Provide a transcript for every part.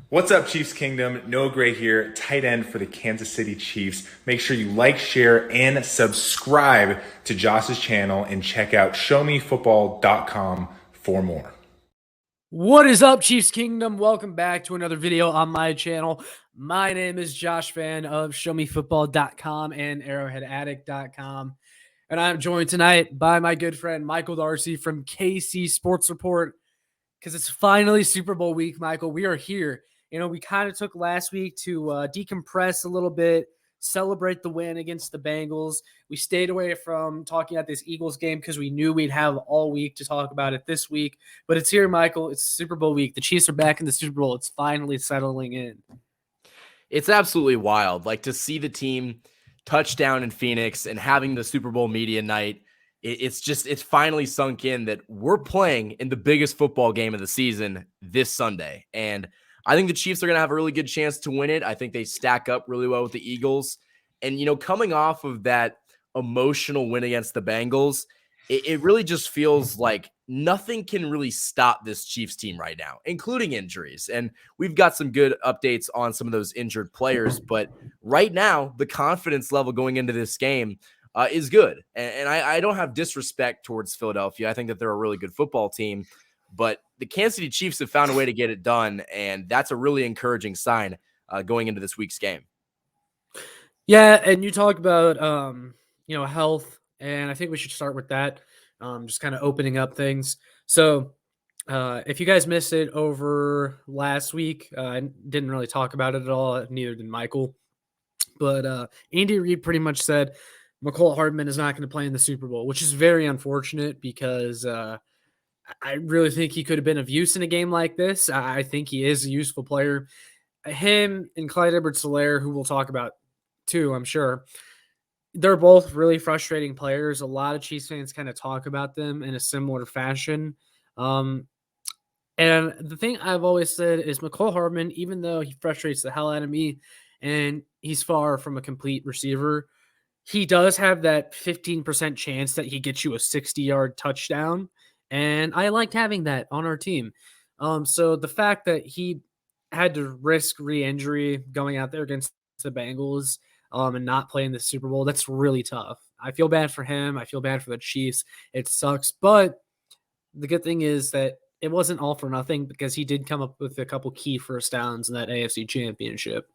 What's up, Chiefs Kingdom? Noah Gray here, tight end for the Kansas City Chiefs. Make sure you like, share, and subscribe to Josh's channel and check out showmefootball.com for more. What is up, Chiefs Kingdom? Welcome back to another video on my channel. My name is Josh Fan of showmefootball.com and arrowheadaddict.com. And I'm joined tonight by my good friend Michael Darcy from KC Sports Report, because it's finally Super Bowl week, Michael. We are here. We kind of took last week to decompress a little bit, celebrate the win against the Bengals. We stayed away from talking about this Eagles game because we knew we'd have all week to talk about it this week. But it's here, Michael. It's Super Bowl week. The Chiefs are back in the Super Bowl. It's finally settling in. It's absolutely wild. Like, to see the team touchdown in Phoenix and having the Super Bowl media night, it's finally sunk in that we're playing in the biggest football game of the season this Sunday. And I think the Chiefs are going to have a really good chance to win it. I think they stack up really well with the Eagles. And, coming off of that emotional win against the Bengals, it really just feels like nothing can really stop this Chiefs team right now, including injuries. And we've got some good updates on some of those injured players. But right now, the confidence level going into this game is good. And I don't have disrespect towards Philadelphia. I think that they're a really good football team. But the Kansas City Chiefs have found a way to get it done, and that's a really encouraging sign going into this week's game. Yeah, and you talk about, health, and I think we should start with that, just kind of opening up things. So if you guys missed it over last week, I didn't really talk about it at all, neither did Michael. But Andy Reid pretty much said McCall Hardman is not going to play in the Super Bowl, which is very unfortunate because I really think he could have been of use in a game like this. I think he is a useful player. Him and Clyde Edwards-Helaire, who we'll talk about too, I'm sure, they're both really frustrating players. A lot of Chiefs fans kind of talk about them in a similar fashion. And the thing I've always said is McCall Hardman, even though he frustrates the hell out of me and he's far from a complete receiver, he does have that 15% chance that he gets you a 60-yard touchdown. And I liked having that on our team. So the fact that he had to risk re-injury going out there against the Bengals and not playing the Super Bowl, that's really tough. I feel bad for him. I feel bad for the Chiefs. It sucks. But the good thing is that it wasn't all for nothing, because he did come up with a couple key first downs in that AFC Championship.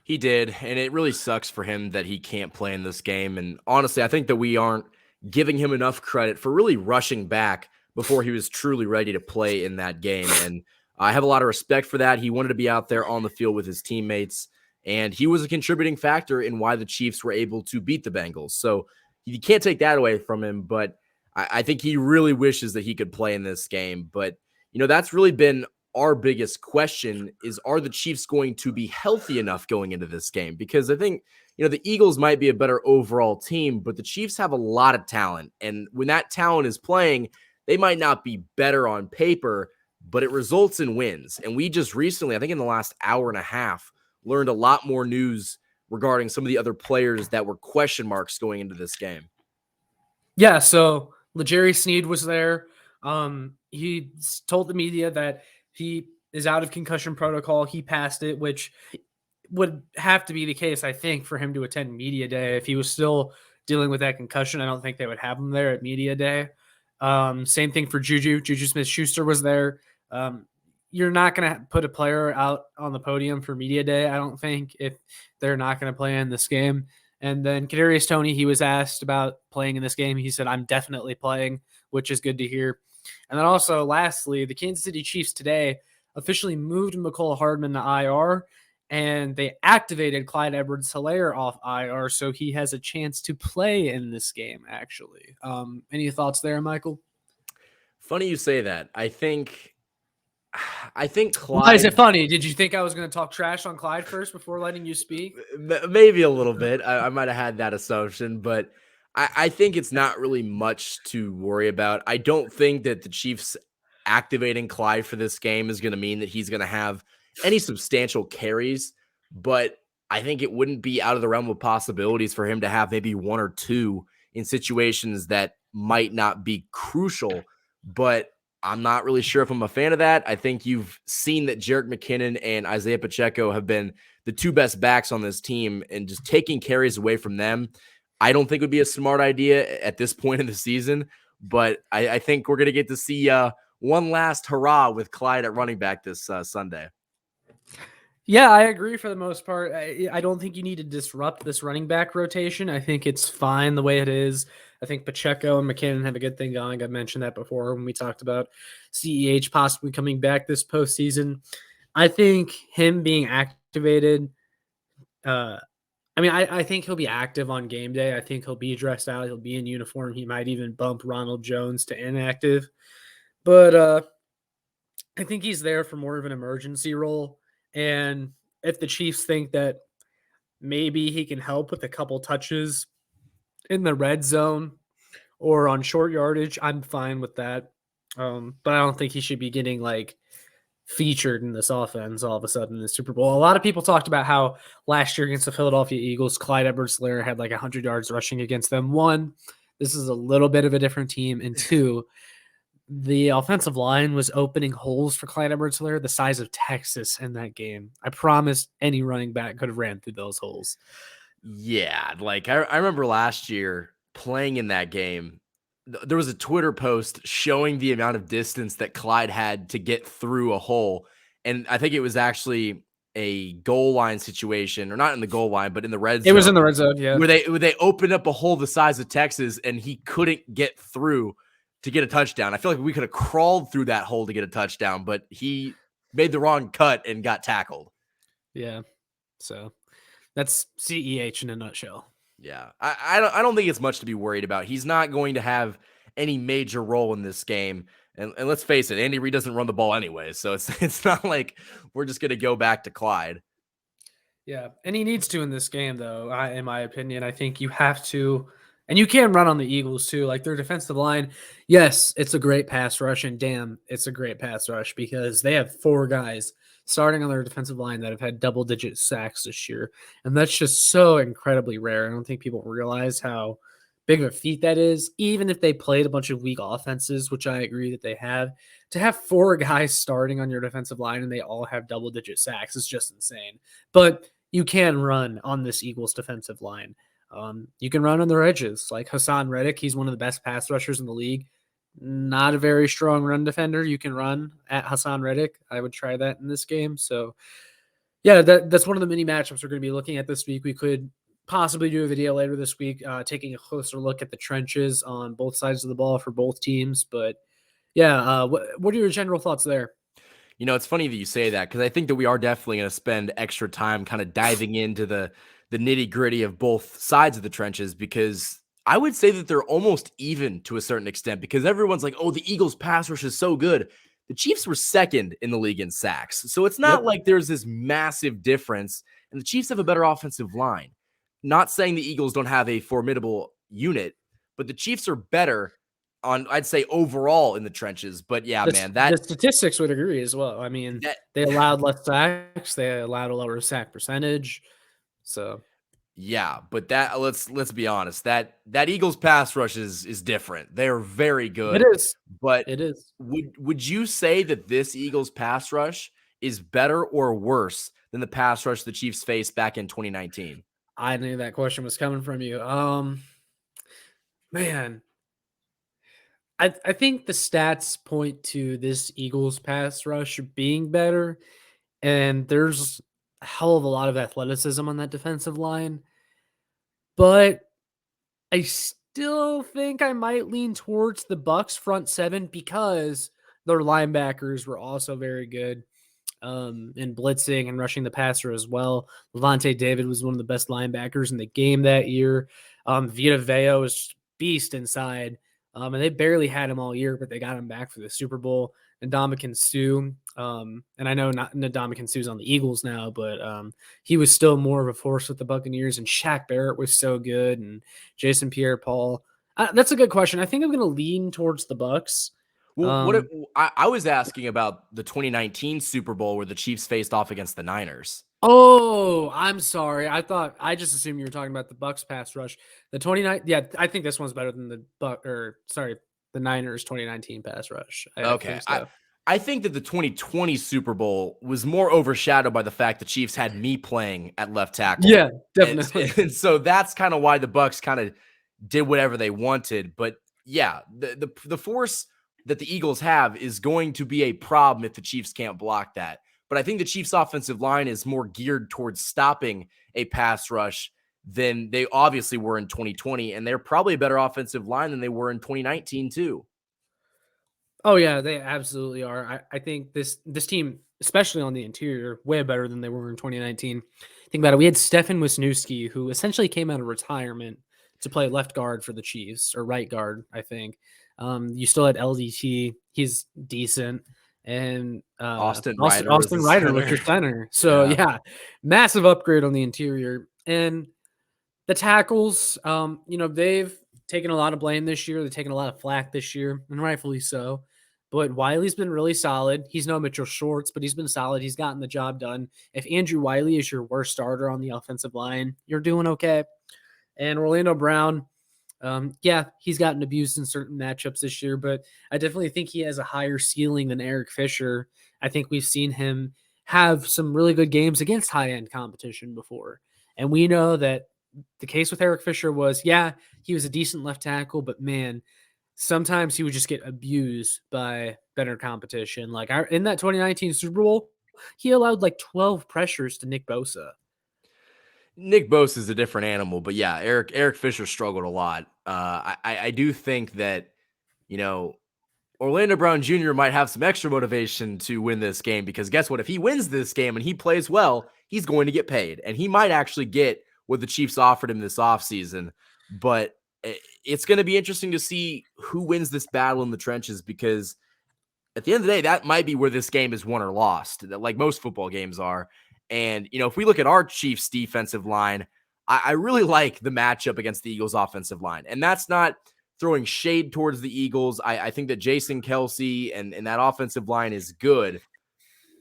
He did, and it really sucks for him that he can't play in this game. And honestly, I think that we aren't giving him enough credit for really rushing back before he was truly ready to play in that game. And I have a lot of respect for that. He wanted to be out there on the field with his teammates, and he was a contributing factor in why the Chiefs were able to beat the Bengals. So you can't take that away from him, but I think he really wishes that he could play in this game. But, that's really been our biggest question is, are the Chiefs going to be healthy enough going into this game? Because I think, the Eagles might be a better overall team, but the Chiefs have a lot of talent. And when that talent is playing, they might not be better on paper, but it results in wins. And we just recently, I think in the last hour and a half, learned a lot more news regarding some of the other players that were question marks going into this game. Yeah, so L'Jarius Sneed was there. He told the media that he is out of concussion protocol. He passed it, which would have to be the case, I think, for him to attend media day. If he was still dealing with that concussion, I don't think they would have him there at media day. Same thing for Juju. Juju Smith-Schuster was there. You're not going to put a player out on the podium for media day, I don't think, if they're not going to play in this game. And then Kadarius Toney, he was asked about playing in this game. He said, "I'm definitely playing," which is good to hear. And then also, lastly, the Kansas City Chiefs today officially moved McCall Hardman to IR, and they activated Clyde Edwards-Helaire off IR, so he has a chance to play in this game, actually. Any thoughts there, Michael? Funny you say that. I think Clyde. Why is it funny? Did you think I was going to talk trash on Clyde first before letting you speak? Maybe a little bit. I might have had that assumption, but I think it's not really much to worry about. I don't think that the Chiefs activating Clyde for this game is going to mean that he's going to have any substantial carries, but I think it wouldn't be out of the realm of possibilities for him to have maybe one or two in situations that might not be crucial. But I'm not really sure if I'm a fan of that. I think you've seen that Jerick McKinnon and Isaiah Pacheco have been the two best backs on this team, and just taking carries away from them, I don't think would be a smart idea at this point in the season. But I think we're going to get to see one last hurrah with Clyde at running back this Sunday. Yeah, I agree for the most part. I don't think you need to disrupt this running back rotation. I think it's fine the way it is. I think Pacheco and McKinnon have a good thing going. I mentioned that before when we talked about CEH possibly coming back this postseason. I think him being activated, I think he'll be active on game day. I think he'll be dressed out. He'll be in uniform. He might even bump Ronald Jones to inactive. But I think he's there for more of an emergency role. And if the Chiefs think that maybe he can help with a couple touches in the red zone or on short yardage, I'm fine with that. But I don't think he should be getting like featured in this offense all of a sudden in the Super Bowl. A lot of people talked about how last year against the Philadelphia Eagles, Clyde Edwards-Helaire had like 100 yards rushing against them. One, this is a little bit of a different team. And two, the offensive line was opening holes for Clyde Edwards-Helaire the size of Texas in that game. I promise any running back could have ran through those holes. Yeah, like I remember last year playing in that game. There was a Twitter post showing the amount of distance that Clyde had to get through a hole. And I think it was actually a goal line situation, or not in the goal line, but in the red zone. It was in the red zone, yeah. Where they opened up a hole the size of Texas and he couldn't get through to get a touchdown. I feel like we could have crawled through that hole to get a touchdown, but he made the wrong cut and got tackled. Yeah. So that's CEH in a nutshell. Yeah. I don't think it's much to be worried about. He's not going to have any major role in this game. And let's face it, Andy Reid doesn't run the ball anyway. So it's not like we're just going to go back to Clyde. Yeah. And he needs to in this game, though, in my opinion. I think you have to. And you can run on the Eagles, too. Like, their defensive line, yes, it's a great pass rush. And damn, it's a great pass rush because they have 4 guys starting on their defensive line that have had double-digit sacks this year. And that's just so incredibly rare. I don't think people realize how big of a feat that is. Even if they played a bunch of weak offenses, which I agree that they have, to have 4 guys starting on your defensive line and they all have double-digit sacks is just insane. But you can run on this Eagles defensive line. You can run on their edges, like Hassan Reddick. He's one of the best pass rushers in the league. Not a very strong run defender. You can run at Hassan Reddick. I would try that in this game. So, yeah, that's one of the mini matchups we're going to be looking at this week. We could possibly do a video later this week taking a closer look at the trenches on both sides of the ball for both teams. But, yeah, what are your general thoughts there? You know, it's funny that you say that because I think that we are definitely going to spend extra time kind of diving into the nitty-gritty of both sides of the trenches, because I would say that they're almost even to a certain extent, because everyone's like, oh, the Eagles pass rush is so good. The Chiefs were second in the league in sacks. So it's not like there's this massive difference, and the Chiefs have a better offensive line. Not saying the Eagles don't have a formidable unit, but the Chiefs are better on, I'd say, overall in the trenches. But yeah, the statistics would agree as well. I mean, they allowed less sacks. They allowed a lower sack percentage. So, yeah, but that let's be honest, that Eagles pass rush is different. They're very good. It is, but it is. Would you say that this Eagles pass rush is better or worse than the pass rush the Chiefs faced back in 2019? I knew that question was coming from you. Man, I think the stats point to this Eagles pass rush being better, and there's a hell of a lot of athleticism on that defensive line, but I still think I might lean towards the Bucs front 7 because their linebackers were also very good in blitzing and rushing the passer as well. Levante David was one of the best linebackers in the game that year. Vita Vea was beast inside, and they barely had him all year, but they got him back for the Super Bowl. Ndamukong Suh, and I know not Ndamukong Suh's on the Eagles now, but he was still more of a force with the Buccaneers, and Shaq Barrett was so good, and Jason Pierre-Paul. That's a good question. I think I'm going to lean towards the Bucs. Well, I was asking about the 2019 Super Bowl where the Chiefs faced off against the Niners. Oh, I'm sorry. I just assumed you were talking about the Bucs pass rush. The 29, yeah, I think this one's better than the the Niners 2019 pass rush. I Okay. think so. I think that the 2020 Super Bowl was more overshadowed by the fact the Chiefs had me playing at left tackle. Yeah, And, definitely. and so that's kind of why the Bucks kind of did whatever they wanted. But yeah, the force that the Eagles have is going to be a problem if the Chiefs can't block that. But I think the Chiefs' offensive line is more geared towards stopping a pass rush than they obviously were in 2020. And they're probably a better offensive line than they were in 2019 too. Oh yeah, they absolutely are. I think this team, especially on the interior, way better than they were in 2019. Think about it. We had Stefan Wisniewski, who essentially came out of retirement to play left guard for the Chiefs, or right guard, I think. You still had LDT. He's decent. And Austin Ryder was Austin the Ryder was center. your center. So yeah, massive upgrade on the interior. And the tackles, they've taken a lot of blame this year. They've taken a lot of flack this year, and rightfully so. But Wiley's been really solid. He's no Mitchell Schwartz, but he's been solid. He's gotten the job done. If Andrew Wiley is your worst starter on the offensive line, you're doing okay. And Orlando Brown, he's gotten abused in certain matchups this year, but I definitely think he has a higher ceiling than Eric Fisher. I think we've seen him have some really good games against high-end competition before. And we know that the case with Eric Fisher was, he was a decent left tackle, but man, sometimes he would just get abused by better competition. Like in that 2019 Super Bowl, he allowed like 12 pressures to Nick Bosa. Nick Bosa is a different animal, but yeah, Eric Fisher struggled a lot. I do think that, Orlando Brown Jr. might have some extra motivation to win this game, because guess what? If he wins this game and he plays well, he's going to get paid, and he might actually get what the Chiefs offered him this offseason. But it's going to be interesting to see who wins this battle in the trenches, because at the end of the day, that might be where this game is won or lost, like most football games are. And, if we look at our Chiefs defensive line, I really like the matchup against the Eagles offensive line. And that's not throwing shade towards the Eagles. I think that Jason Kelce and that offensive line is good,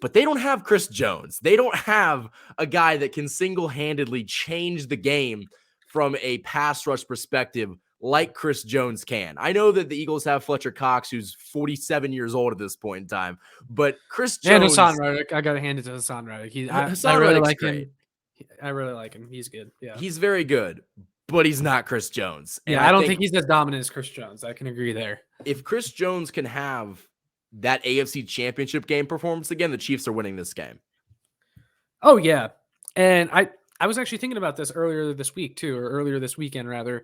but they don't have Chris Jones. They don't have a guy that can single-handedly change the game from a pass rush perspective like Chris Jones can. I know that the Eagles have Fletcher Cox, who's 47 years old at this point in time, but Chris Jones... And Hassan Reddick. I got to hand it to Hassan Reddick. Hassan I really Reddick's like great. him. I really like him. He's good. Yeah. He's very good, but he's not Chris Jones. And I don't think he's as dominant as Chris Jones. I can agree there. If Chris Jones can have that AFC Championship game performance again, the Chiefs are winning this game. Oh, yeah. And I was actually thinking about this earlier this weekend, rather.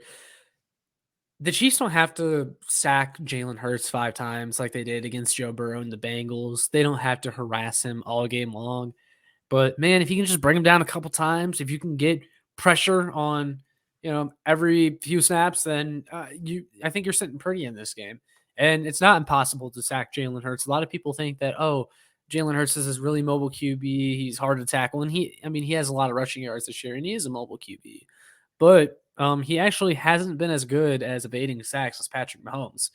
The Chiefs don't have to sack Jalen Hurts 5 times like they did against Joe Burrow and the Bengals. They don't have to harass him all game long. But, man, if you can just bring him down a couple times, if you can get pressure on, every few snaps, then I think you're sitting pretty in this game. And it's not impossible to sack Jalen Hurts. A lot of people think that, Jalen Hurts is this really mobile QB. He's hard to tackle. And he has a lot of rushing yards this year, and he is a mobile QB. But he actually hasn't been as good as evading sacks as Patrick Mahomes.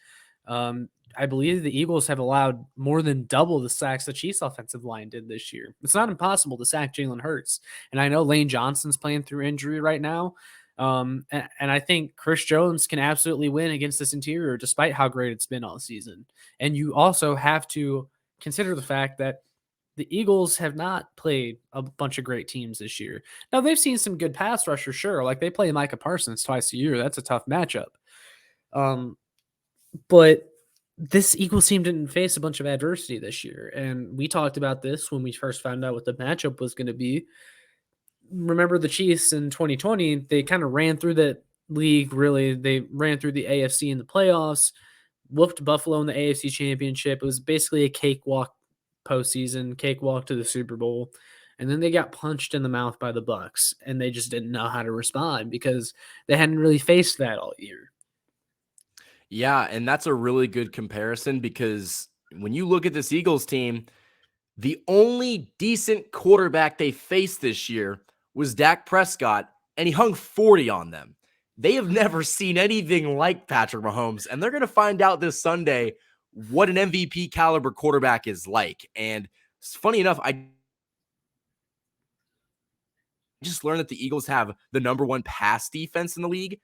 I believe the Eagles have allowed more than double the sacks the Chiefs offensive line did this year. It's not impossible to sack Jalen Hurts. And I know Lane Johnson's playing through injury right now. And I think Chris Jones can absolutely win against this interior, despite how great it's been all season. And you also have to consider the fact that the Eagles have not played a bunch of great teams this year. Now, they've seen some good pass rushers, sure. Like, they play Micah Parsons twice a year. That's a tough matchup. But this Eagles team didn't face a bunch of adversity this year. And we talked about this when we first found out what the matchup was going to be. Remember the Chiefs in 2020, they kind of ran through the league, really. They ran through the AFC in the playoffs, whooped Buffalo in the AFC Championship. It was basically a cakewalk postseason, cakewalk to the Super Bowl. And then they got punched in the mouth by the Bucs, and they just didn't know how to respond because they hadn't really faced that all year. Yeah, and that's a really good comparison, because when you look at this Eagles team, the only decent quarterback they faced this year was Dak Prescott, and he hung 40 on them. They have never seen anything like Patrick Mahomes, and they're going to find out this Sunday what an MVP caliber quarterback is like. And funny enough, I just learned that the Eagles have the #1 pass defense in the league.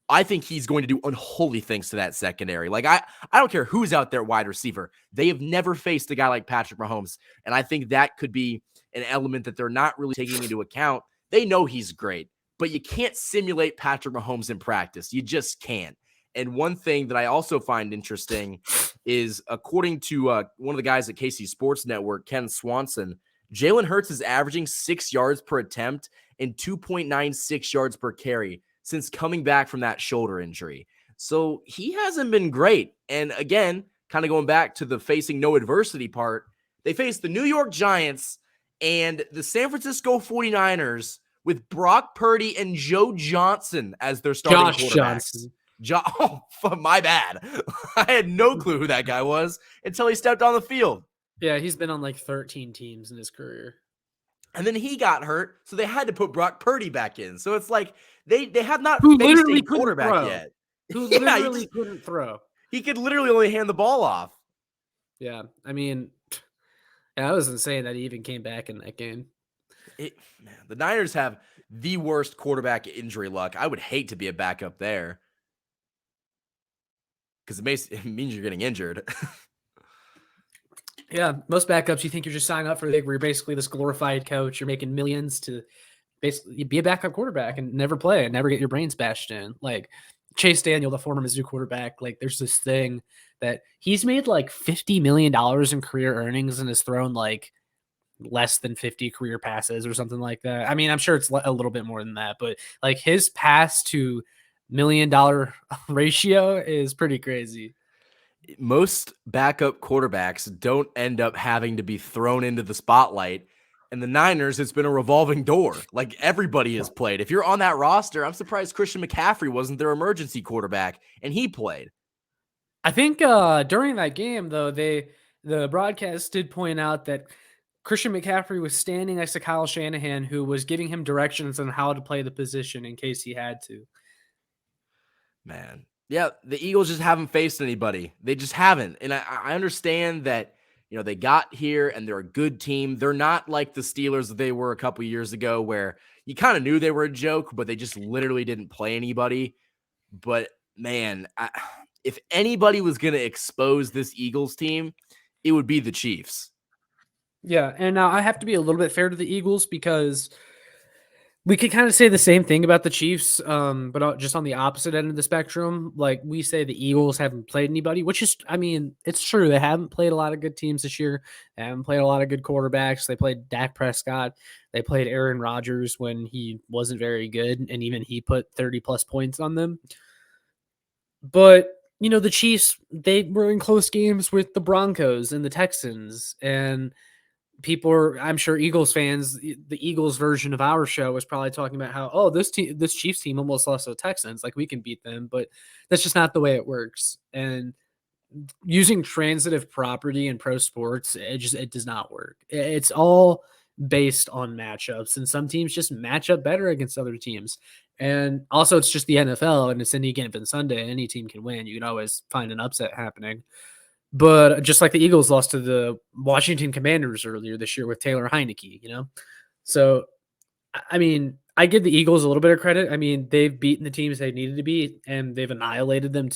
I think he's going to do unholy things to that secondary. Like, I don't care who's out there wide receiver. They have never faced a guy like Patrick Mahomes. And I think that could be an element that they're not really taking into account. They know he's great, but you can't simulate Patrick Mahomes in practice. You just can't. And one thing that I also find interesting is, according to one of the guys at KC Sports Network, Ken Swanson, Jalen Hurts is averaging 6 yards per attempt and 2.96 yards per carry since coming back from that shoulder injury. So he hasn't been great. And again, kind of going back to the facing no adversity part, they faced the New York Giants and the San Francisco 49ers with Brock Purdy and Joe Johnson as their starting Josh quarterbacks. Johnson. My bad. I had no clue who that guy was until he stepped on the field. Yeah, he's been on like 13 teams in his career. And then he got hurt, so they had to put Brock Purdy back in. So it's like they have not Who faced literally a quarterback couldn't throw. yet. Who Yeah, literally couldn't throw. He could literally only hand the ball off. Yeah, I mean, I wasn't saying that he even came back in that game. Man, the Niners have the worst quarterback injury luck. I would hate to be a backup there because it means you're getting injured. Yeah, most backups, you think you're just signing up for the league where you're basically this glorified coach. You're making millions to basically be a backup quarterback and never play and never get your brains bashed in. Like Chase Daniel, the former Mizzou quarterback, like there's this thing that he's made like $50 million in career earnings and has thrown like less than 50 career passes or something like that. I mean, I'm sure it's a little bit more than that, but like his pass to $1 million ratio is pretty crazy. Most backup quarterbacks don't end up having to be thrown into the spotlight. And the Niners, it's been a revolving door. Like everybody has played. If you're on that roster, I'm surprised Christian McCaffrey wasn't their emergency quarterback, and he played. I think during that game, though, the broadcast did point out that Christian McCaffrey was standing next to Kyle Shanahan, who was giving him directions on how to play the position in case he had to. Man. Yeah, the Eagles just haven't faced anybody. They just haven't. And I understand that, you know, they got here and they're a good team. They're not like the Steelers that they were a couple years ago where you kind of knew they were a joke, but they just literally didn't play anybody. But, man, if anybody was going to expose this Eagles team, it would be the Chiefs. Yeah, and now I have to be a little bit fair to the Eagles because we could kind of say the same thing about the Chiefs, but just on the opposite end of the spectrum. Like we say the Eagles haven't played anybody, which is, I mean, it's true. They haven't played a lot of good teams this year. They haven't played a lot of good quarterbacks. They played Dak Prescott. They played Aaron Rodgers when he wasn't very good, and even he put 30-plus points on them. But, you know, the Chiefs, they were in close games with the Broncos and the Texans, and people are, I'm sure Eagles fans, the Eagles version of our show was probably talking about how, oh, this Chiefs team almost lost to the Texans. Like we can beat them, but that's just not the way it works. And using transitive property in pro sports, it does not work. It's all based on matchups, and some teams just match up better against other teams. And also it's just the NFL, and it's any given Sunday. Any team can win. You can always find an upset happening. But just like the Eagles lost to the Washington Commanders earlier this year with Taylor Heineke, you know? So, I mean, I give the Eagles a little bit of credit. I mean, they've beaten the teams they needed to beat, and they've annihilated them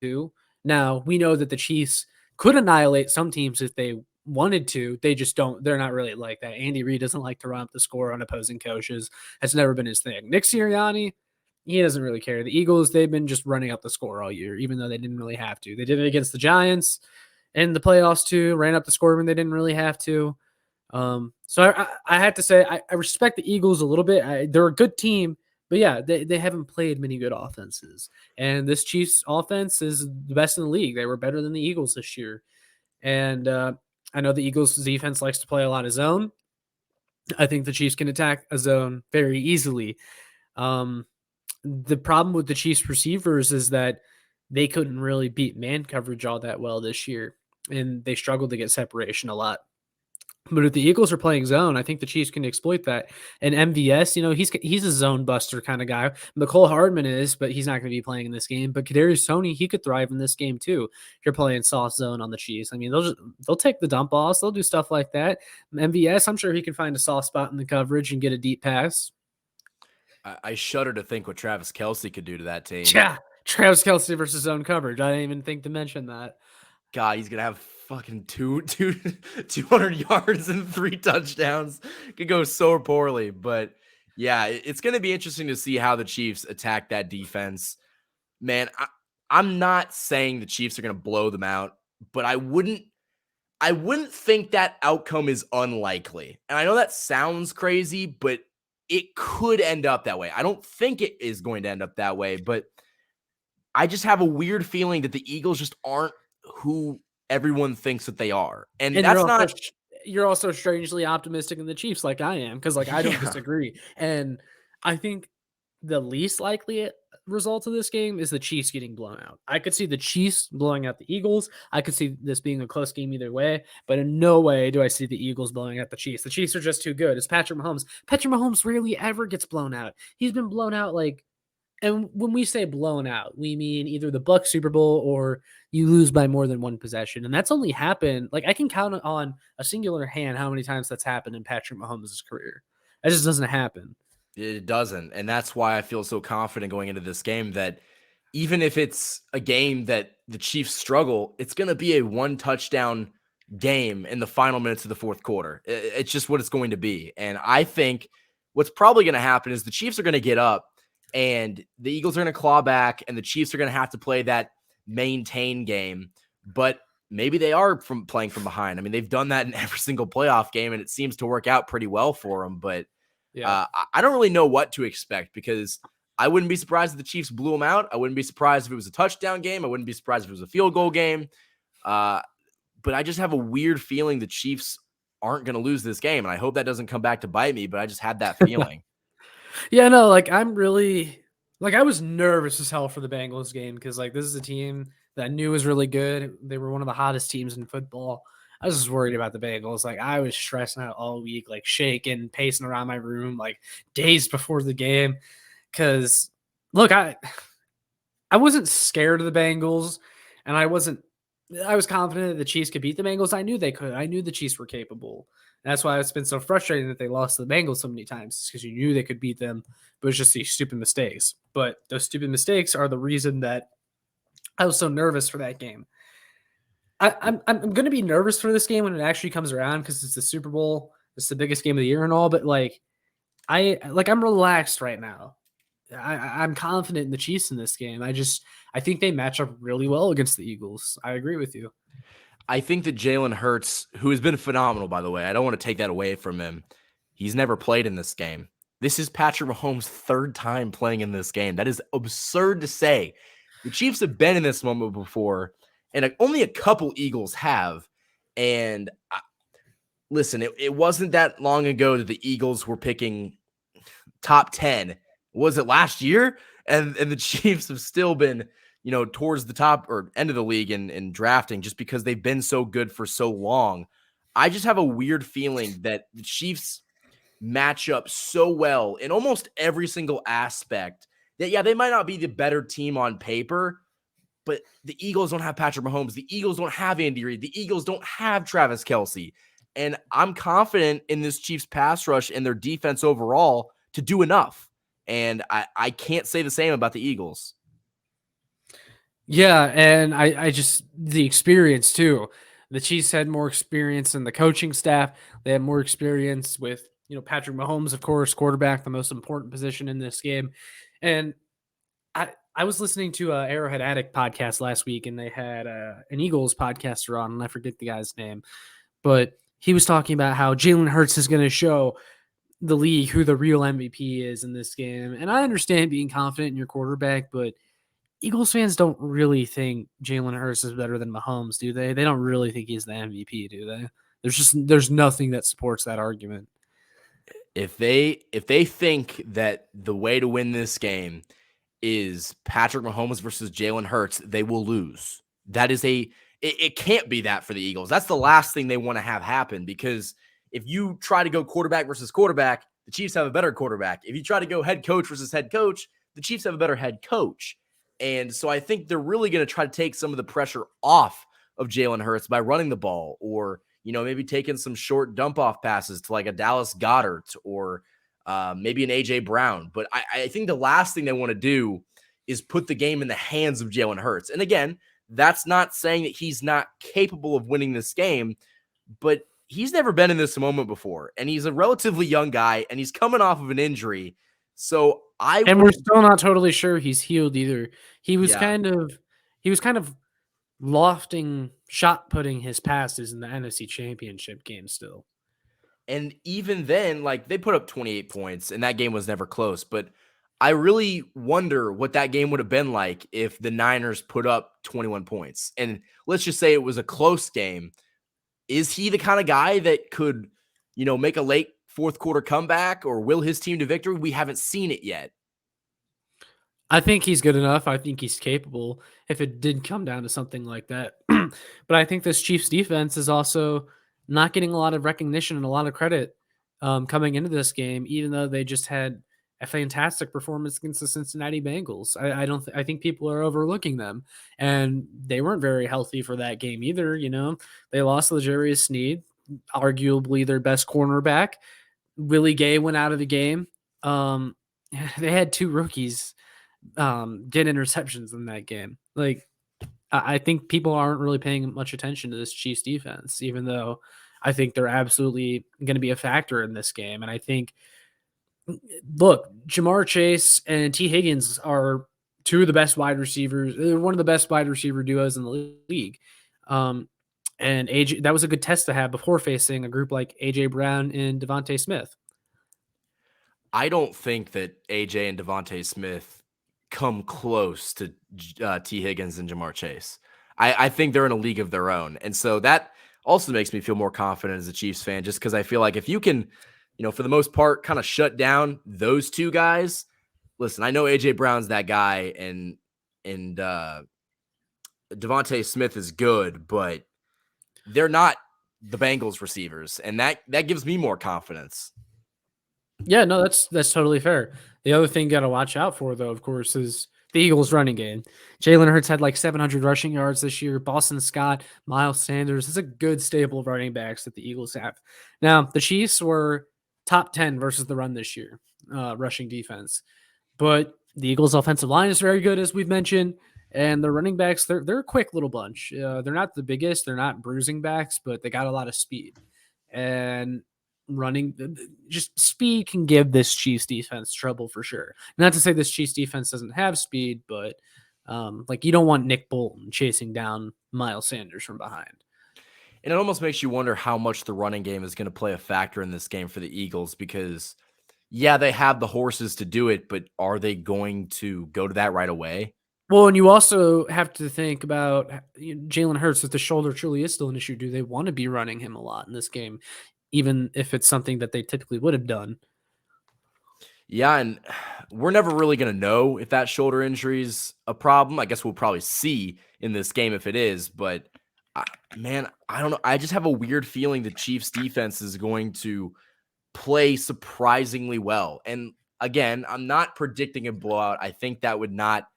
too. Now, we know that the Chiefs could annihilate some teams if they wanted to. They just don't. They're not really like that. Andy Reid doesn't like to run up the score on opposing coaches. That's never been his thing. Nick Sirianni, he doesn't really care. The Eagles, they've been just running up the score all year, even though they didn't really have to. They did it against the Giants in the playoffs too, ran up the score when they didn't really have to. So I have to say, I respect the Eagles a little bit. They're a good team, but yeah, they haven't played many good offenses. And this Chiefs offense is the best in the league. They were better than the Eagles this year. And I know the Eagles defense likes to play a lot of zone. I think the Chiefs can attack a zone very easily. The problem with the Chiefs receivers is that they couldn't really beat man coverage all that well this year, and they struggled to get separation a lot. But if the Eagles are playing zone, I think the Chiefs can exploit that. And MVS, you know, he's a zone buster kind of guy. McCole Hardman is, but he's not going to be playing in this game. But Kadarius Toney, he could thrive in this game too. If you're playing soft zone on the Chiefs, I mean, they'll take the dump offs, they'll do stuff like that. MVS, I'm sure he can find a soft spot in the coverage and get a deep pass. I shudder to think what Travis Kelce could do to that team. Yeah, Travis Kelce versus zone coverage. I didn't even think to mention that. God, he's gonna have fucking 200 yards and 3 touchdowns. Could go so poorly, but yeah, it's gonna be interesting to see how the Chiefs attack that defense. Man, I'm not saying the Chiefs are gonna blow them out, but I wouldn't think that outcome is unlikely. And I know that sounds crazy, but it could end up that way. I don't think it is going to end up that way, but I just have a weird feeling that the Eagles just aren't who everyone thinks that they are. And And that's not you're also strangely optimistic in the Chiefs, like I am, because like I don't yeah. disagree. And I think the least likely result of this game is the Chiefs getting blown out. I could see the Chiefs blowing out the Eagles. I could see this being a close game either way, but in no way do I see the Eagles blowing out the Chiefs. The Chiefs are just too good. It's Patrick Mahomes. Patrick Mahomes rarely ever gets blown out. He's been blown out and when we say blown out, we mean either the Bucs Super Bowl or you lose by more than one possession. And that's only happened. Like I can count on a singular hand how many times that's happened in Patrick Mahomes' career. That just doesn't happen. It doesn't. And that's why I feel so confident going into this game that even if it's a game that the Chiefs struggle, it's going to be a 1 touchdown game in the final minutes of the fourth quarter. It's just what it's going to be. And I think what's probably going to happen is the Chiefs are going to get up and the Eagles are going to claw back and the Chiefs are going to have to play that maintain game. But maybe they are playing from behind. I mean, they've done that in every single playoff game and it seems to work out pretty well for them. But Yeah. I don't really know what to expect because I wouldn't be surprised if the Chiefs blew them out. I wouldn't be surprised if it was a touchdown game. I wouldn't be surprised if it was a field goal game. But I just have a weird feeling the Chiefs aren't going to lose this game. And I hope that doesn't come back to bite me, but I just had that feeling. Yeah, no, like I'm really I was nervous as hell for the Bengals game because like this is a team that I knew was really good. They were one of the hottest teams in football. I was just worried about the Bengals. Like I was stressing out all week, like shaking, pacing around my room, like days before the game. Cause look, I wasn't scared of the Bengals, and I was confident that the Chiefs could beat the Bengals. I knew they could. I knew the Chiefs were capable. That's why it's been so frustrating that they lost to the Bengals so many times because you knew they could beat them, but it's just these stupid mistakes. But those stupid mistakes are the reason that I was so nervous for that game. I'm going to be nervous for this game when it actually comes around because it's the Super Bowl. It's the biggest game of the year and all, but I'm relaxed right now. I'm confident in the Chiefs in this game. I think they match up really well against the Eagles. I agree with you. I think that Jalen Hurts, who has been phenomenal, by the way, I don't want to take that away from him. He's never played in this game. This is Patrick Mahomes' 3rd time playing in this game. That is absurd to say. The Chiefs have been in this moment before, and only a couple Eagles have. And listen, it wasn't that long ago that the Eagles were picking top 10. Was it last year? And the Chiefs have still been towards the top or end of the league in drafting just because they've been so good for so long. I just have a weird feeling that the Chiefs match up so well in almost every single aspect that, yeah, they might not be the better team on paper, but the Eagles don't have Patrick Mahomes. The Eagles don't have Andy Reid. The Eagles don't have Travis Kelce. And I'm confident in this Chiefs pass rush and their defense overall to do enough. And I can't say the same about the Eagles. Yeah, and I just the experience too. The Chiefs had more experience in the coaching staff. They had more experience with Patrick Mahomes, of course, quarterback, the most important position in this game. And I was listening to Arrowhead Addict podcast last week, and they had an Eagles podcaster on, and I forget the guy's name, but he was talking about how Jalen Hurts is going to show the league who the real MVP is in this game. And I understand being confident in your quarterback, but Eagles fans don't really think Jalen Hurts is better than Mahomes, do they? They don't really think he's the MVP, do they? There's nothing that supports that argument. If they think that the way to win this game is Patrick Mahomes versus Jalen Hurts, they will lose. That is it can't be that for the Eagles. That's the last thing they want to have happen, because if you try to go quarterback versus quarterback, the Chiefs have a better quarterback. If you try to go head coach versus head coach, the Chiefs have a better head coach. And so I think they're really going to try to take some of the pressure off of Jalen Hurts by running the ball, or maybe taking some short dump off passes to like a Dallas Goedert or maybe an AJ Brown. But I think the last thing they want to do is put the game in the hands of Jalen Hurts. And again, that's not saying that he's not capable of winning this game, but he's never been in this moment before. And he's a relatively young guy, and he's coming off of an injury. So we're still not totally sure he's healed either. He was Yeah. kind of lofting, shot putting his passes in the NFC Championship game still. And even then, like, they put up 28 points, and that game was never close. But I really wonder what that game would have been like if the Niners put up 21 points. And let's just say it was a close game. Is he the kind of guy that could, make a late fourth quarter comeback or will his team to victory? We haven't seen it yet. I think he's good enough. I think he's capable if it did come down to something like that. But I think this Chiefs defense is also not getting a lot of recognition and a lot of credit coming into this game, even though they just had a fantastic performance against the Cincinnati Bengals. I think people are overlooking them, and they weren't very healthy for that game either. They lost L'Jarius Sneed, arguably their best cornerback. Willie Gay went out of the game. They had two rookies get interceptions in that game. Like, I think people aren't really paying much attention to this Chiefs defense, even though I think they're absolutely going to be a factor in this game. And I think, look, Jamar Chase and T. Higgins are two of the best wide receivers. They're one of the best wide receiver duos in the league. And AJ, that was a good test to have before facing a group like AJ Brown and Devontae Smith. I don't think that AJ and Devontae Smith come close to T. Higgins and Jamar Chase. I think they're in a league of their own. And so that also makes me feel more confident as a Chiefs fan, just because I feel like if you can, for the most part, kind of shut down those two guys. Listen, I know AJ Brown's that guy, and Devontae Smith is good, but they're not the Bengals receivers, and that gives me more confidence. Yeah, no, that's totally fair. The other thing you got to watch out for, though, of course, is the Eagles' running game. Jalen Hurts had like 700 rushing yards this year. Boston Scott, Miles Sanders is a good stable of running backs that the Eagles have. Now, the Chiefs were top 10 versus the run this year, rushing defense. But the Eagles' offensive line is very good, as we've mentioned. And the running backs, they're a quick little bunch. They're not the biggest. They're not bruising backs, but they got a lot of speed. And running, just speed can give this Chiefs defense trouble for sure. Not to say this Chiefs defense doesn't have speed, but you don't want Nick Bolton chasing down Miles Sanders from behind. And it almost makes you wonder how much the running game is going to play a factor in this game for the Eagles, because yeah, they have the horses to do it, but are they going to go to that right away? Well, and you also have to think about Jalen Hurts, if the shoulder truly is still an issue. Do they want to be running him a lot in this game, even if it's something that they typically would have done? Yeah, and we're never really going to know if that shoulder injury is a problem. I guess we'll probably see in this game if it is, but man, I don't know. I just have a weird feeling the Chiefs defense is going to play surprisingly well. And again, I'm not predicting a blowout. I think that would not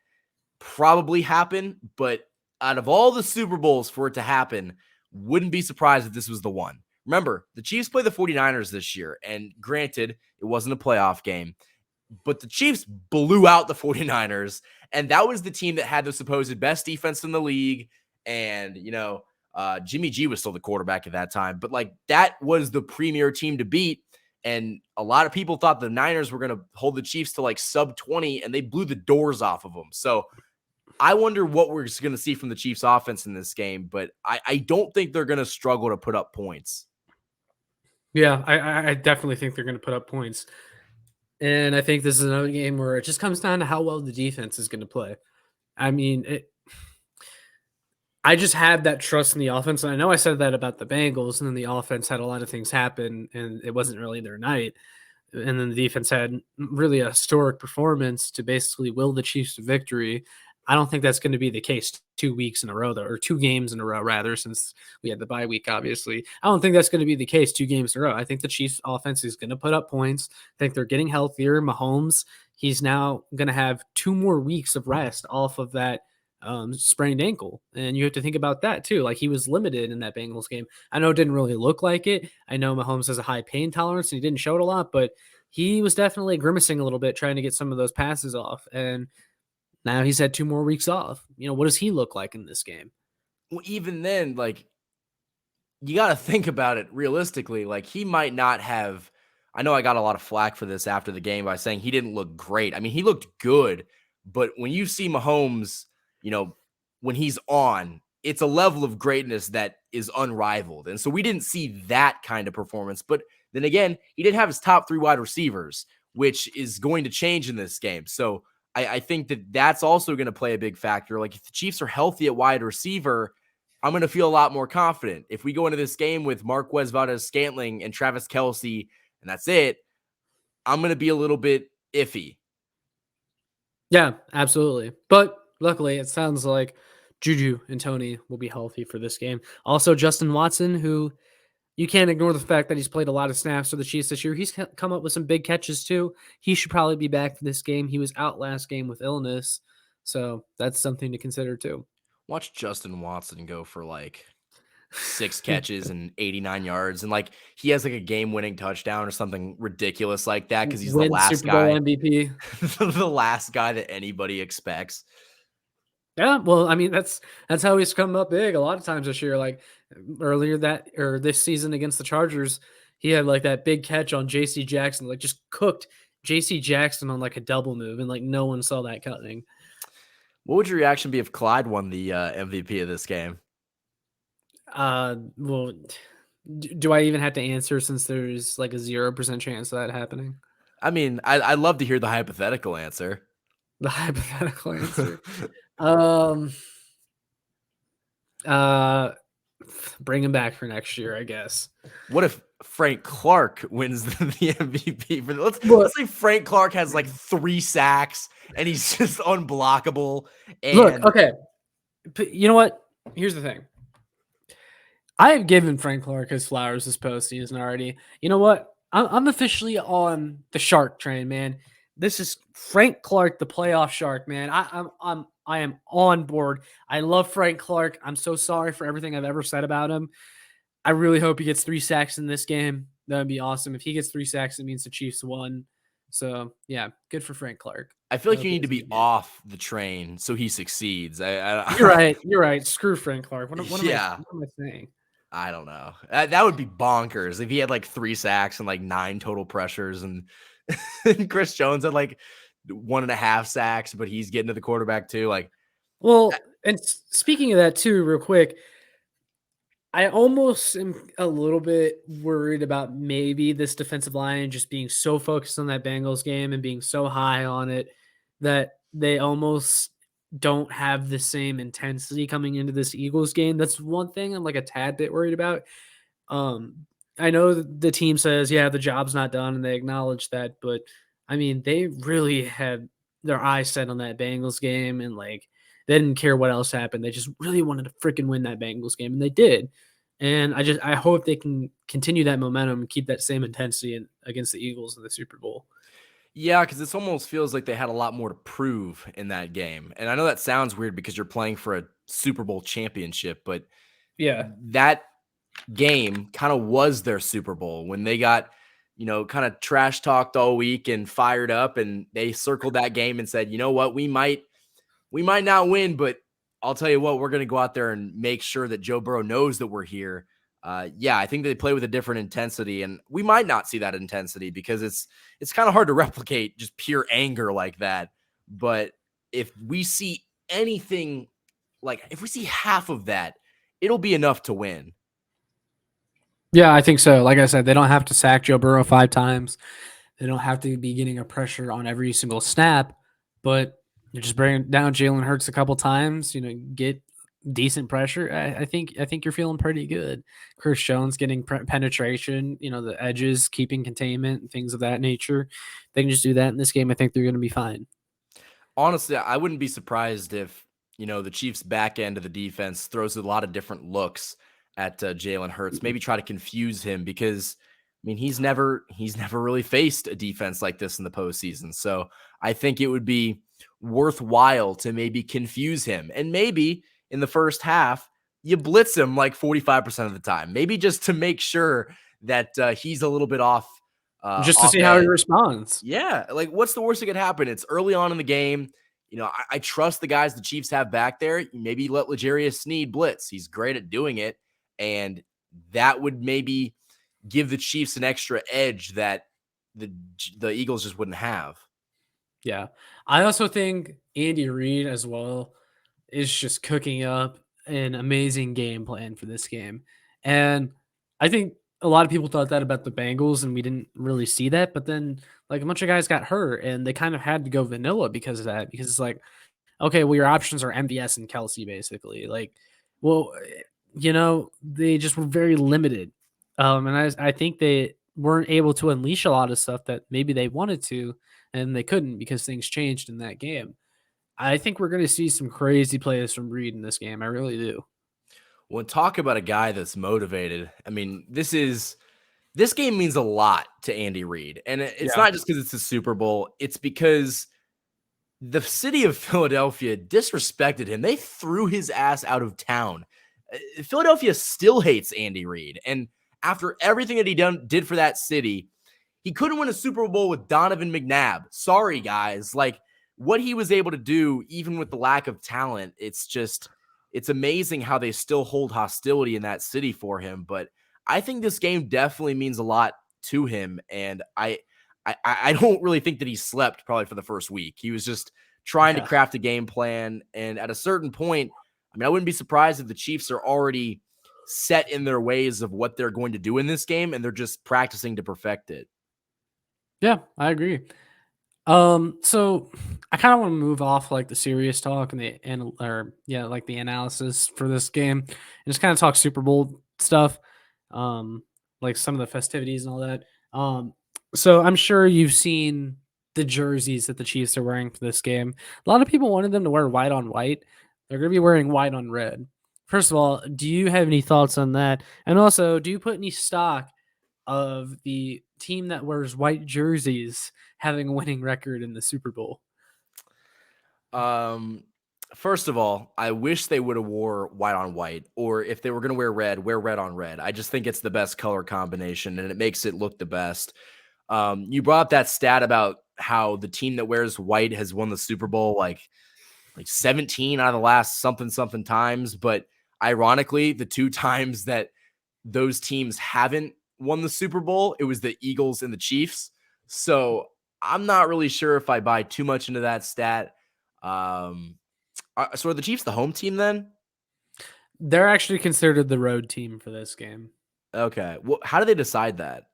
probably happen, but out of all the Super Bowls for it to happen, wouldn't be surprised if this was the one. Remember, the Chiefs play the 49ers this year, and granted, it wasn't a playoff game, but the Chiefs blew out the 49ers, and that was the team that had the supposed best defense in the league, and, Jimmy G was still the quarterback at that time, but, that was the premier team to beat, and a lot of people thought the Niners were going to hold the Chiefs to, sub 20, and they blew the doors off of them. So I wonder what we're going to see from the Chiefs offense in this game, but I don't think they're going to struggle to put up points. Yeah, I definitely think they're going to put up points. And I think this is another game where it just comes down to how well the defense is going to play. I mean, I just have that trust in the offense. And I know I said that about the Bengals, and then the offense had a lot of things happen, and it wasn't really their night. And then the defense had really a historic performance to basically will the Chiefs to victory. I don't think that's going to be the case 2 weeks in a row, though, or 2 games in a row, rather, since we had the bye week, obviously. I don't think that's going to be the case 2 games in a row. I think the Chiefs offense is going to put up points. I think they're getting healthier. Mahomes, he's now going to have 2 more weeks of rest off of that sprained ankle. And you have to think about that, too. He was limited in that Bengals game. I know it didn't really look like it. I know Mahomes has a high pain tolerance, and he didn't show it a lot, but he was definitely grimacing a little bit trying to get some of those passes off. And now he's had 2 more weeks off. What does he look like in this game? Well, even then, like, you got to think about it realistically. Like, he might not have. I know I got a lot of flack for this after the game by saying he didn't look great. I mean, he looked good, but when you see Mahomes, when he's on, it's a level of greatness that is unrivaled. And so we didn't see that kind of performance. But then again, he didn't have his top 3 wide receivers, which is going to change in this game. So I think that that's also going to play a big factor. Like, if the Chiefs are healthy at wide receiver, I'm going to feel a lot more confident. If we go into this game with Marquez Valdes-Scantling and Travis Kelce, and that's it, I'm going to be a little bit iffy. Yeah, absolutely. But luckily, it sounds like Juju and Tony will be healthy for this game. Also, Justin Watson, who you can't ignore the fact that he's played a lot of snaps for the Chiefs this year. He's come up with some big catches too. He should probably be back for this game. He was out last game with illness. So that's something to consider too. Watch Justin Watson go for like 6 catches and 89 yards. And like, he has like a game-winning touchdown or something ridiculous like that because he's the last Super Bowl guy. MVP. The last guy that anybody expects. Yeah, well, I mean, that's how he's come up big a lot of times this year. Like this season against the Chargers, he had like that big catch on JC Jackson, like just cooked JC Jackson on like a double move, and like no one saw that coming. What would your reaction be if Clyde won the MVP of this game? Well, do I even have to answer since there's like a 0% chance of that happening? I mean, I'd love to hear the hypothetical answer. The hypothetical answer. Bring him back for next year, I guess. What if Frank Clark wins the MVP? Let's say Frank Clark has like 3 sacks and he's just unblockable. And look, okay. But you know what? Here's the thing. I have given Frank Clark his flowers this postseason already. You know what? I'm officially on the shark train, man. This is Frank Clark, the playoff shark, man. I am on board. I love Frank Clark. I'm so sorry for everything I've ever said about him. I really hope he gets 3 sacks in this game. That would be awesome. If he gets 3 sacks, it means the Chiefs won. So, yeah, good for Frank Clark. I feel like you need to be off the train so he succeeds. You're right. You're right. Screw Frank Clark. What am I saying? I don't know. That would be bonkers if he had like 3 sacks and like 9 total pressures and Chris Jones had like 1.5 sacks, but he's getting to the quarterback too. Like, well, and speaking of that too, real quick, I almost am a little bit worried about maybe this defensive line just being so focused on that Bengals game and being so high on it that they almost don't have the same intensity coming into this Eagles game. That's one thing I'm like a tad bit worried about. I know the team says, yeah, the job's not done, and they acknowledge that, but I mean, they really had their eyes set on that Bengals game, and like they didn't care what else happened. They just really wanted to freaking win that Bengals game, and they did. And I hope they can continue that momentum and keep that same intensity against the Eagles in the Super Bowl. Yeah, because this almost feels like they had a lot more to prove in that game. And I know that sounds weird because you're playing for a Super Bowl championship, but yeah, that game kind of was their Super Bowl when they got, kind of trash talked all week and fired up, and they circled that game and said, you know what, we might not win, but I'll tell you what, we're going to go out there and make sure that Joe Burrow knows that we're here. I think they play with a different intensity, and we might not see that intensity because it's kind of hard to replicate just pure anger like that. But if we see anything, like if we see half of that, it'll be enough to win. Yeah, I think so. Like I said, they don't have to sack Joe Burrow 5 times. They don't have to be getting a pressure on every single snap, but you just bring down Jalen Hurts a couple times, get decent pressure. I think you're feeling pretty good. Chris Jones getting penetration, the edges, keeping containment, things of that nature. They can just do that in this game. I think they're going to be fine. Honestly, I wouldn't be surprised if, the Chiefs back end of the defense throws a lot of different looks at Jalen Hurts, maybe try to confuse him because, he's never really faced a defense like this in the postseason. So I think it would be worthwhile to maybe confuse him. And maybe in the first half, you blitz him like 45% of the time, maybe just to make sure that he's a little bit off Just to off see how he edge. responds. Yeah, like what's the worst that could happen? It's early on in the game. I trust the guys the Chiefs have back there. Maybe let L'Jarius Sneed blitz. He's great at doing it, and that would maybe give the Chiefs an extra edge that the Eagles just wouldn't have. Yeah. I also think Andy Reid as well is just cooking up an amazing game plan for this game. And I think a lot of people thought that about the Bengals, and we didn't really see that. But then, like, a bunch of guys got hurt, and they kind of had to go vanilla because of that. Because it's like, okay, well, your options are MVS and Kelsey, basically. Like, well, they just were very limited. And I think they weren't able to unleash a lot of stuff that maybe they wanted to, and they couldn't because things changed in that game. I think we're going to see some crazy plays from Reed in this game. I really do. When talk about a guy that's motivated, I mean, this game means a lot to Andy Reid. And it's Yeah. not just because it's a Super Bowl, it's because the city of Philadelphia disrespected him. They threw his ass out of town. Philadelphia still hates Andy Reid. And after everything that he did for that city, he couldn't win a Super Bowl with Donovan McNabb. Sorry, guys. Like, what he was able to do, even with the lack of talent, it's amazing how they still hold hostility in that city for him. But I think this game definitely means a lot to him. And I don't really think that he slept probably for the first week. He was just trying to craft a game plan. And at a certain point, I mean, I wouldn't be surprised if the Chiefs are already set in their ways of what they're going to do in this game, and they're just practicing to perfect it. Yeah, I agree. So I kind of want to move off like the serious talk and like the analysis for this game, and just kind of talk Super Bowl stuff, like some of the festivities and all that. So I'm sure you've seen the jerseys that the Chiefs are wearing for this game. A lot of people wanted them to wear white on white. They're going to be wearing white on red. First of all, do you have any thoughts on that? And also, do you put any stock of the team that wears white jerseys having a winning record in the Super Bowl? First of all, I wish they would have wore white on white, or if they were going to wear red on red. I just think it's the best color combination, and it makes it look the best. You brought up that stat about how the team that wears white has won the Super Bowl like 17 out of the last something times. But ironically, the two times that those teams haven't won the Super Bowl, it was the Eagles and the Chiefs. So I'm not really sure if I buy too much into that stat. So are the Chiefs the home team then? They're actually considered the road team for this game. Okay. Well, how do they decide that?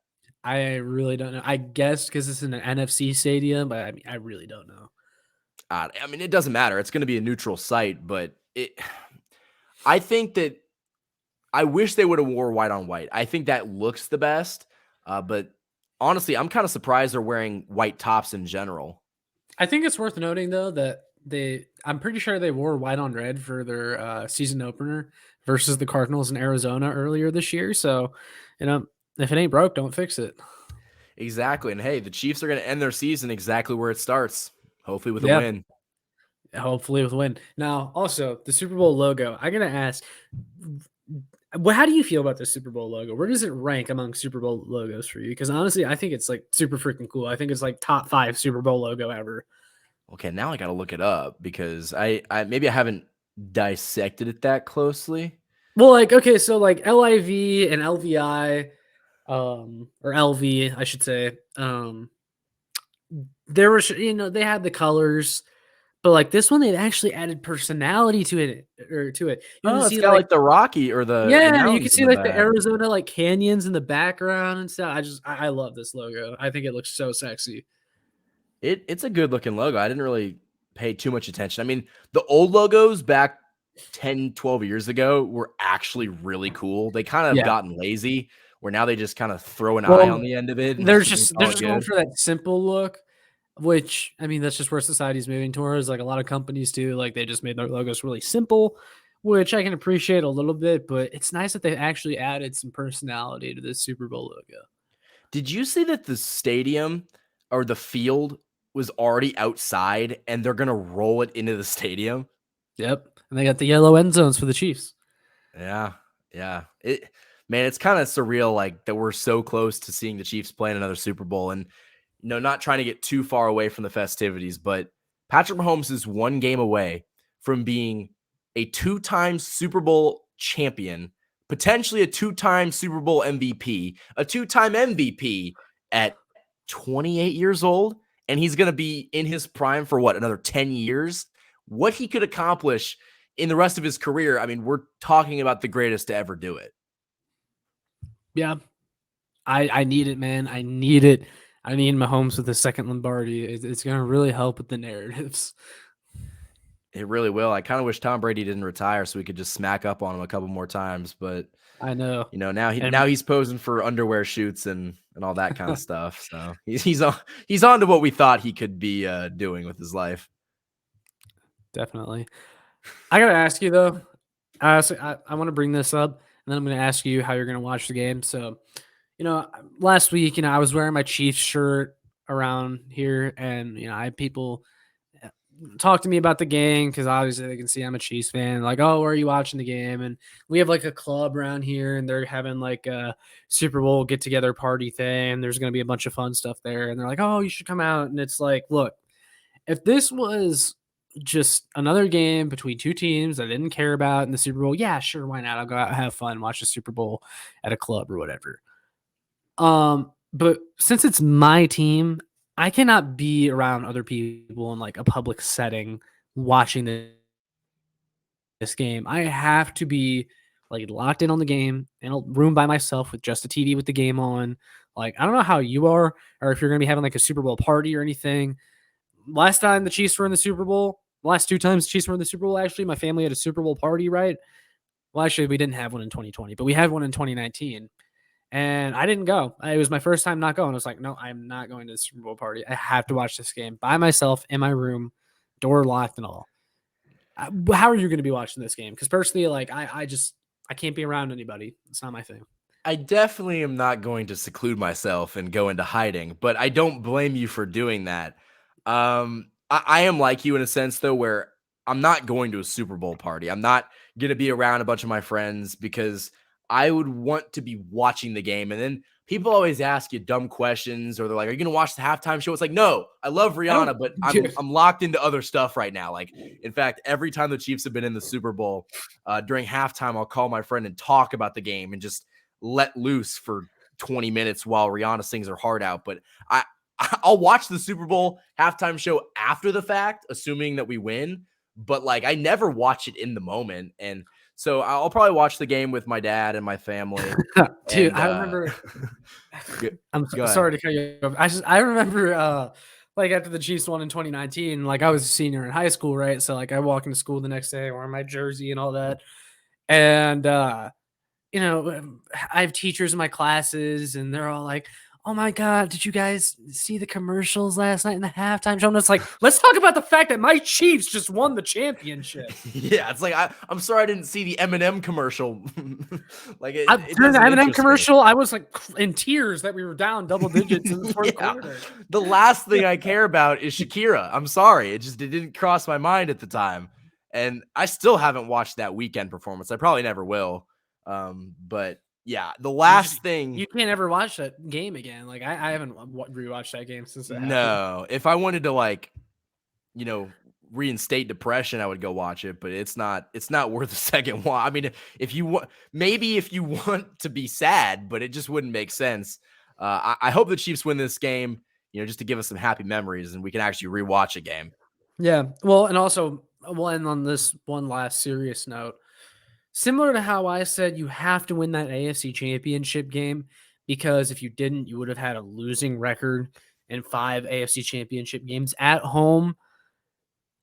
I really don't know. I guess because it's in an NFC stadium, but I mean, I really don't know. I mean, it doesn't matter. It's going to be a neutral site, but I think that I wish they would have wore white on white. I think that looks the best. But honestly, I'm kind of surprised they're wearing white tops in general. I think it's worth noting though that I'm pretty sure they wore white on red for their season opener versus the Cardinals in Arizona earlier this year. So, if it ain't broke, don't fix it. Exactly. And hey, the Chiefs are going to end their season exactly where it starts, hopefully with a win. Hopefully with a win. Now, also the Super Bowl logo. I'm going to ask, how do you feel about the Super Bowl logo? Where does it rank among Super Bowl logos for you? Because honestly, I think it's like super freaking cool. I think it's like top 5 Super Bowl logo ever. Okay, now I got to look it up because I maybe I haven't dissected it that closely. Well, like, okay, so like LIV and LVI, or LV, I should say. There was, they had the colors, but like this one, they actually added personality to it. You can see like the Rocky or the you can see like the Arizona like canyons in the background and stuff. I love this logo. I think it looks so sexy. It's a good looking logo. I didn't really pay too much attention. I mean, the old logos back 10, 12 years ago were actually really cool. They kind of gotten lazy where now they just kind of throw an eye on the end of it. They're just going for that simple look, which, I mean, that's just where society's moving towards. Like a lot of companies do, like they just made their logos really simple, which I can appreciate a little bit, but it's nice that they actually added some personality to this Super Bowl logo. Did you see that the stadium or the field was already outside and they're going to roll it into the stadium? Yep. And they got the yellow end zones for the Chiefs. Yeah. man, it's kind of surreal, like that we're so close to seeing the Chiefs play in another Super Bowl. And not trying to get too far away from the festivities, but Patrick Mahomes is one game away from being a 2-time Super Bowl champion, potentially a 2-time Super Bowl MVP, a 2-time MVP at 28 years old. And he's going to be in his prime for what, another 10 years? What he could accomplish in the rest of his career. I mean, we're talking about the greatest to ever do it. Yeah. I need it, man. I need it. I need Mahomes with the second Lombardi. It's going to really help with the narratives. It really will. I kind of wish Tom Brady didn't retire so we could just smack up on him a couple more times. But I know, now he's posing for underwear shoots and all that kind of stuff. So he's on to what we thought he could be doing with his life. Definitely. I gotta ask you though. I want to bring this up, and then I'm going to ask you how you're going to watch the game. So, last week, I was wearing my Chiefs shirt around here, and I had people talk to me about the game because obviously they can see I'm a Chiefs fan. Like, oh, where are you watching the game? And we have like a club around here, and they're having like a Super Bowl get together party thing. There's going to be a bunch of fun stuff there, and they're like, oh, you should come out. And it's like, look, if this was just another game between two teams I didn't care about in the Super Bowl, yeah, sure, why not? I'll go out and have fun, watch the Super Bowl at a club or whatever. But since it's my team, I cannot be around other people in like a public setting watching this game. I have to be like locked in on the game in a room by myself with just a TV with the game on. Like, I don't know how you are, or if you're going to be having like a Super Bowl party or anything. Last time the Chiefs were in the Super Bowl, last 2 times the Chiefs were in the Super Bowl, actually, my family had a Super Bowl party, right? Well, actually, we didn't have one in 2020, but we had one in 2019. And I didn't go. It was my first time not going. I was like, no, I'm not going to the Super Bowl party. I have to watch this game by myself in my room, door locked and all. How are you going to be watching this game? Because personally, like, I can't be around anybody. It's not my thing. I definitely am not going to seclude myself and go into hiding, but I don't blame you for doing that. I am like you in a sense, though, where I'm not going to a Super Bowl party. I'm not going to be around a bunch of my friends because I would want to be watching the game. And then people always ask you dumb questions, or they're like, are you going to watch the halftime show? It's like, no, I love Rihanna, but I'm locked into other stuff right now. Like, in fact, every time the Chiefs have been in the Super Bowl, during halftime, I'll call my friend and talk about the game and just let loose for 20 minutes while Rihanna sings her heart out. But I'll watch the Super Bowl halftime show after the fact, assuming that we win. But like, I never watch it in the moment. And so I'll probably watch the game with my dad and my family. Dude, I remember. I'm sorry to cut you off. I remember like after the Chiefs won in 2019, like I was a senior in high school, right? So like I walk into school the next day wearing my jersey and all that. And I have teachers in my classes and they're all like, oh my God, did you guys see the commercials last night in the halftime show? And it's like, let's talk about the fact that my Chiefs just won the championship. Yeah, it's like, I'm sorry I didn't see the Eminem commercial. Like during the Eminem commercial, I was like in tears that we were down double digits in the fourth quarter. The last thing I care about is Shakira. I'm sorry. It didn't cross my mind at the time. And I still haven't watched that weekend performance. I probably never will. But yeah, the last thing you can't ever watch that game again. Like I haven't rewatched that game since it happened. No, if I wanted to like, reinstate depression, I would go watch it, but it's not worth a second watch. I mean, if you want to be sad, but it just wouldn't make sense. I hope the Chiefs win this game, just to give us some happy memories and we can actually rewatch a game. Yeah. Well, and also we'll end on this one last serious note. Similar to how I said you have to win that AFC Championship game, because if you didn't, you would have had a losing record in 5 AFC Championship games at home.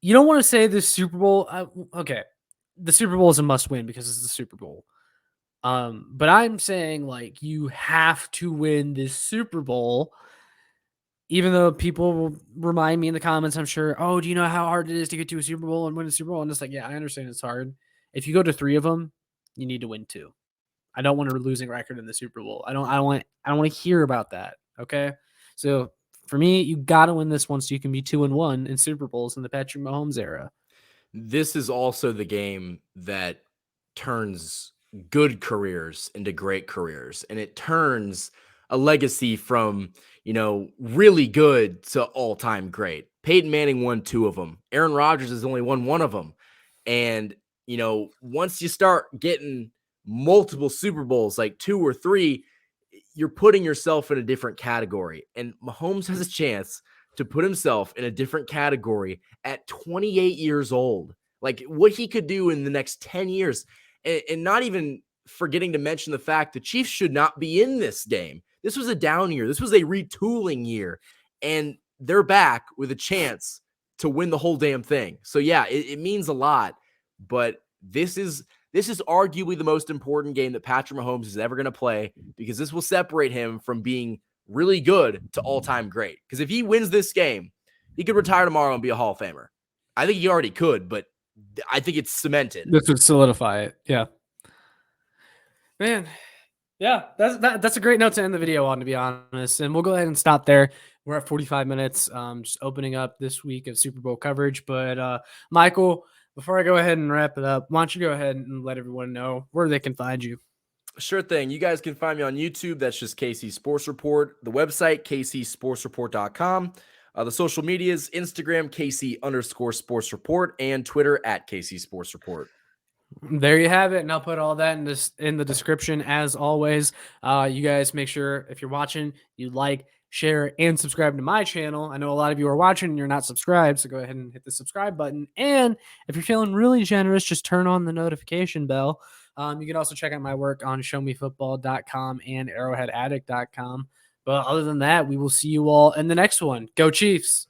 You don't want to say the Super Bowl. Okay, the Super Bowl is a must win because it's the Super Bowl. But I'm saying like you have to win this Super Bowl, even though people will remind me in the comments, I'm sure, oh, do you know how hard it is to get to a Super Bowl and win a Super Bowl? And it's like, yeah, I understand it's hard. If you go to 3 of them, you need to win 2. I don't want a losing record in the Super Bowl. I don't want to hear about that. Okay. So for me, you got to win this one so you can be 2-1 in Super Bowls in the Patrick Mahomes era. This is also the game that turns good careers into great careers, and it turns a legacy from, really good to all-time great. Peyton Manning won 2 of them. Aaron Rodgers has only won 1 of them. And, once you start getting multiple Super Bowls, like 2 or 3, you're putting yourself in a different category. And Mahomes has a chance to put himself in a different category at 28 years old. Like what he could do in the next 10 years. And not even forgetting to mention the fact the Chiefs should not be in this game. This was a down year. This was a retooling year. And they're back with a chance to win the whole damn thing. So yeah, it means a lot. But this is arguably the most important game that Patrick Mahomes is ever going to play, because this will separate him from being really good to all-time great. Because if he wins this game, he could retire tomorrow and be a Hall of Famer. I think he already could, but I think it's cemented. This would solidify it. Yeah. Man. Yeah, that's a great note to end the video on, to be honest. And we'll go ahead and stop there. We're at 45 minutes, just opening up this week of Super Bowl coverage. But Michael, before I go ahead and wrap it up, why don't you go ahead and let everyone know where they can find you? Sure thing. You guys can find me on YouTube. That's just KC Sports Report. The website, kcsportsreport.com. The social medias, Instagram, KC_Sports Report, and Twitter at KC Sports Report. There you have it, and I'll put all that in the description as always. You guys make sure, if you're watching, you like, share, and subscribe to my channel. I know a lot of you are watching and you're not subscribed, so go ahead and hit the subscribe button. And if you're feeling really generous, just turn on the notification bell. You can also check out my work on showmefootball.com and arrowheadaddict.com. But other than that, we will see you all in the next one. Go Chiefs!